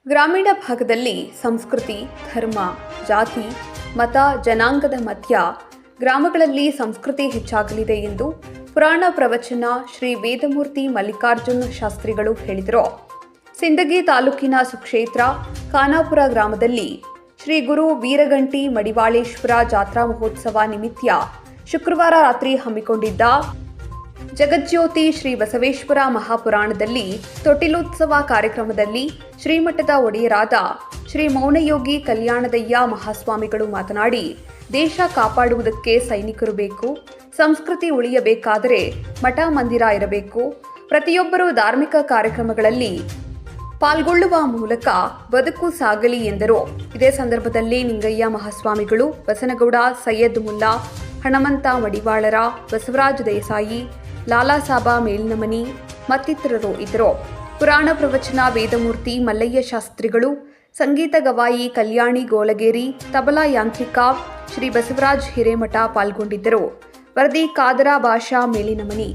ಗ್ರಾಮೀಣ ಭಾಗದಲ್ಲಿ ಸಂಸ್ಕೃತಿ, ಧರ್ಮ, ಜಾತಿ, ಮತ, ಜನಾಂಗದ ಮಧ್ಯ ಗ್ರಾಮಗಳಲ್ಲಿ ಸಂಸ್ಕೃತಿ ಹೆಚ್ಚಾಗಲಿದೆ ಎಂದು ಪುರಾಣ ಪ್ರವಚನ ಶ್ರೀ ವೇದಮೂರ್ತಿ ಮಲ್ಲಿಕಾರ್ಜುನ ಶಾಸ್ತ್ರಿಗಳು ಹೇಳಿದರು. ಸಿಂದಗಿ ತಾಲೂಕಿನ ಸುಕ್ಷೇತ್ರ ಖಾನಾಪುರ ಗ್ರಾಮದಲ್ಲಿ ಶ್ರೀ ಗುರು ವೀರಗಂಟಿ ಮಡಿವಾಳೇಶ್ವರ ಜಾತ್ರಾ ಮಹೋತ್ಸವ ನಿಮಿತ್ತ ಶುಕ್ರವಾರ ರಾತ್ರಿ ಹಮ್ಮಿಕೊಂಡಿದ್ದ ಜಗಜ್ಯೋತಿ ಶ್ರೀ ಬಸವೇಶ್ವರ ಮಹಾಪುರಾಣದಲ್ಲಿ ತೊಟ್ಟಿಲೋತ್ಸವ ಕಾರ್ಯಕ್ರಮದಲ್ಲಿ ಶ್ರೀಮಠದ ಒಡೆಯರಾದ ಶ್ರೀ ಮೌನಯೋಗಿ ಕಲ್ಯಾಣದಯ್ಯ ಮಹಾಸ್ವಾಮಿಗಳು ಮಾತನಾಡಿ, ದೇಶ ಕಾಪಾಡುವುದಕ್ಕೆ ಸೈನಿಕರು ಬೇಕು, ಸಂಸ್ಕೃತಿ ಉಳಿಯಬೇಕಾದರೆ ಮಠ ಮಂದಿರ ಇರಬೇಕು, ಪ್ರತಿಯೊಬ್ಬರೂ ಧಾರ್ಮಿಕ ಕಾರ್ಯಕ್ರಮಗಳಲ್ಲಿ ಪಾಲ್ಗೊಳ್ಳುವ ಮೂಲಕ ಬದುಕು ಸಾಗಲಿ ಎಂದರು. ಇದೇ ಸಂದರ್ಭದಲ್ಲಿ ನಿಂಗಯ್ಯ ಮಹಾಸ್ವಾಮಿಗಳು, ಬಸನಗೌಡ, ಸೈಯದ್ ಮುಲ್ಲಾ, ಹಣಮಂತ ಮಡಿವಾಳರ, ಬಸವರಾಜ ದೇಸಾಯಿ, ಲಾಲಾಸಾಬ ಮೇಲ್ನಮನಿ ಮತ್ತಿತರರು ಇದ್ದರು. ಪುರಾಣ ಪ್ರವಚನ ವೇದಮೂರ್ತಿ ಮಲ್ಲಯ್ಯ ಶಾಸ್ತ್ರಿಗಳು, ಸಂಗೀತ ಗವಾಯಿ ಕಲ್ಯಾಣಿ ಗೋಲಗೇರಿ, ತಬಲಾ ಯಾಂತ್ರಿಕ ಶ್ರೀ ಬಸವರಾಜ್ ಹಿರೇಮಠ ಪಾಲ್ಗೊಂಡಿದ್ದರು. ವರದಿ ಕಾದರ ಭಾಷಾ ಮೇಲಿನಮನಿ.